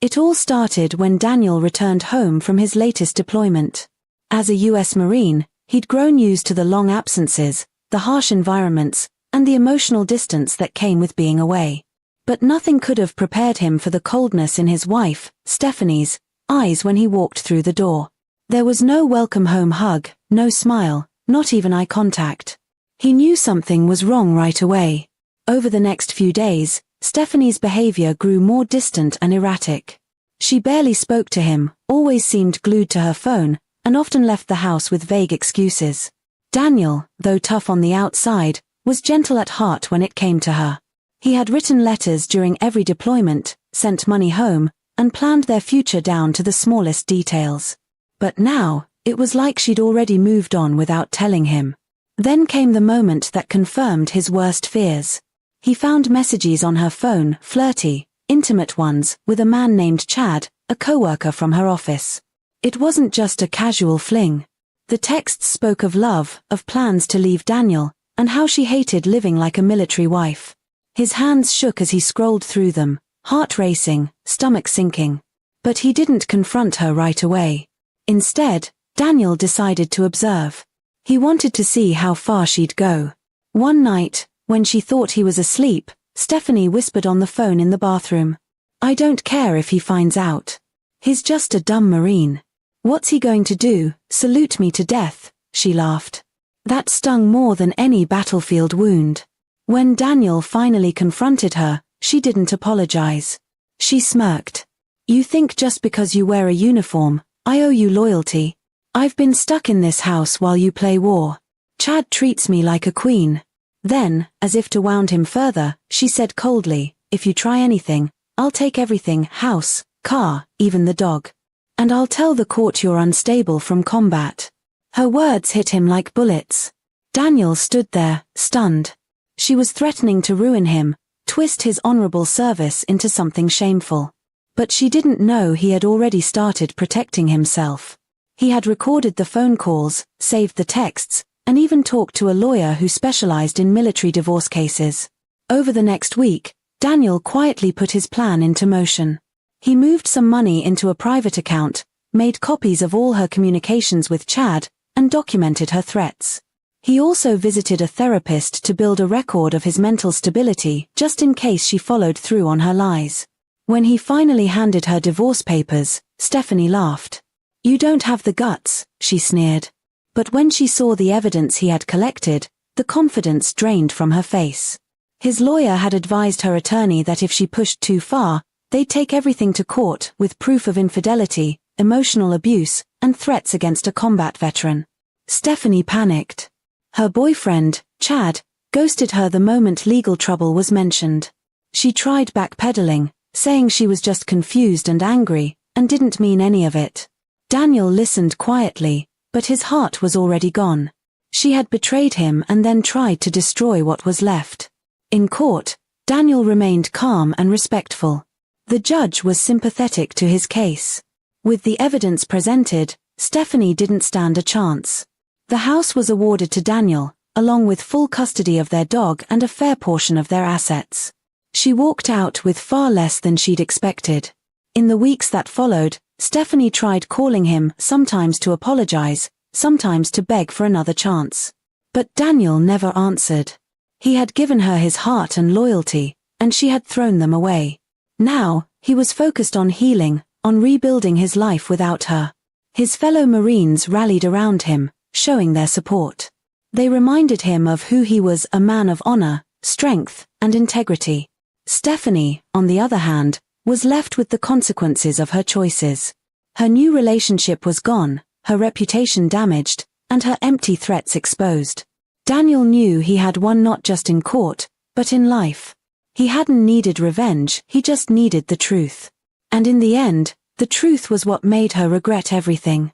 It all started when Daniel returned home from his latest deployment. As a U.S. Marine, he'd grown used to the long absences, the harsh environments, and the emotional distance that came with being away. But nothing could have prepared him for the coldness in his wife, Stephanie's, eyes when he walked through the door. There was no welcome home hug, no smile, not even eye contact. He knew something was wrong right away. Over the next few days, Stephanie's behavior grew more distant and erratic. She barely spoke to him, always seemed glued to her phone, and often left the house with vague excuses. Daniel, though tough on the outside, was gentle at heart when it came to her. He had written letters during every deployment, sent money home, and planned their future down to the smallest details. But now, it was like she'd already moved on without telling him. Then came the moment that confirmed his worst fears. He found messages on her phone, flirty, intimate ones, with a man named Chad, a coworker from her office. It wasn't just a casual fling. The texts spoke of love, of plans to leave Daniel, and how she hated living like a military wife. His hands shook as he scrolled through them, heart racing, stomach sinking. But he didn't confront her right away. Instead, Daniel decided to observe. He wanted to see how far she'd go. One night, when she thought he was asleep, Stephanie whispered on the phone in the bathroom. "I don't care if he finds out. He's just a dumb Marine. What's he going to do, salute me to death?" she laughed. That stung more than any battlefield wound. When Daniel finally confronted her, she didn't apologize. She smirked. "You think just because you wear a uniform, I owe you loyalty? I've been stuck in this house while you play war. Chad treats me like a queen." Then, as if to wound him further, she said coldly, "If you try anything, I'll take everything, house, car, even the dog. And I'll tell the court you're unstable from combat." Her words hit him like bullets. Daniel stood there, stunned. She was threatening to ruin him, twist his honorable service into something shameful. But she didn't know he had already started protecting himself. He had recorded the phone calls, saved the texts, and even talked to a lawyer who specialized in military divorce cases. Over the next week, Daniel quietly put his plan into motion. He moved some money into a private account, made copies of all her communications with Chad, and documented her threats. He also visited a therapist to build a record of his mental stability just in case she followed through on her lies. When he finally handed her divorce papers, Stephanie laughed. "You don't have the guts," she sneered. But when she saw the evidence he had collected, the confidence drained from her face. His lawyer had advised her attorney that if she pushed too far, they'd take everything to court with proof of infidelity, emotional abuse, and threats against a combat veteran. Stephanie panicked. Her boyfriend, Chad, ghosted her the moment legal trouble was mentioned. She tried backpedaling, saying she was just confused and angry, and didn't mean any of it. Daniel listened quietly, but his heart was already gone. She had betrayed him and then tried to destroy what was left. In court, Daniel remained calm and respectful. The judge was sympathetic to his case. With the evidence presented, Stephanie didn't stand a chance. The house was awarded to Daniel, along with full custody of their dog and a fair portion of their assets. She walked out with far less than she'd expected. In the weeks that followed, Stephanie tried calling him, sometimes to apologize, sometimes to beg for another chance. But Daniel never answered. He had given her his heart and loyalty, and she had thrown them away. Now, he was focused on healing, on rebuilding his life without her. His fellow Marines rallied around him, showing their support. They reminded him of who he was, a man of honor, strength, and integrity. Stephanie, on the other hand, was left with the consequences of her choices. Her new relationship was gone, her reputation damaged, and her empty threats exposed. Daniel knew he had won not just in court, but in life. He hadn't needed revenge, he just needed the truth. And in the end, the truth was what made her regret everything.